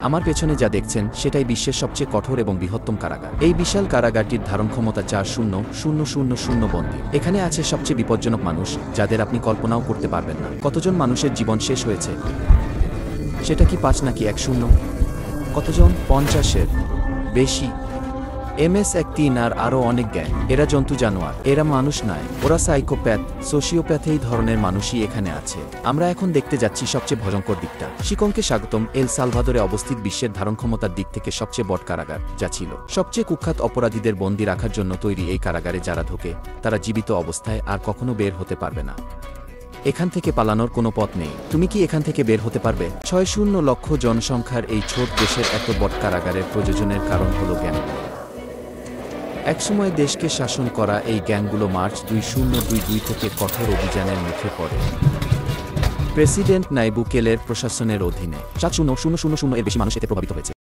আমার পেছনে যা দেখছেন সেটাই বিশ্বের সবচেয়ে কঠোর এবং বৃহত্তম কারাগার। এই বিশাল কারাগারটির ধারণ ক্ষমতা 4,000 বন্দী। এখানে আছে সবচেয়ে বিপজ্জনক মানুষ, যাদের আপনি কল্পনাও করতে পারবেন না। কতজন মানুষের জীবন শেষ হয়েছে? সেটা কি 5 নাকি 10? কতজন? 50-এর বেশি। MS-13 আর আরও অনেক গ্যাং। এরা জন্তু জানোয়ার, এরা মানুষ নয়, ওরা সাইকোপ্যাথ, সোশিওপ্যাথ। এই ধরনের মানুষই এখানে আছে। আমরা এখন দেখতে যাচ্ছি সবচেয়ে ভয়ঙ্কর দিকটা। শিকংকে স্বাগতম। এল সালভাদরে অবস্থিত বিশ্বের ধারণ ক্ষমতার দিক থেকে সবচেয়ে বড় কারাগার, যা ছিল সবচেয়ে কুখ্যাত অপরাধীদের বন্দী রাখার জন্য তৈরি। এই কারাগারে যারা ঢোকে তারা জীবিত অবস্থায় আর কখনো বের হতে পারবে না। এখান থেকে পালানোর কোনো পথ নেই। তুমি কি এখান থেকে বের হতে পারবে? 6 লক্ষ জনসংখ্যার এই ছোট দেশের এত বড় কারাগারের প্রয়োজনের কারণ হলো জ্ঞান। একসময় দেশকে শাসন করা এই গ্যাংগুলো মার্চ 2022 থেকে কঠোর অভিযানের মুখে পড়ে। প্রেসিডেন্ট নাইবু কেলের প্রশাসনের অধীনে 7,000 এর বেশি মানুষ এতে প্রভাবিত হয়েছে।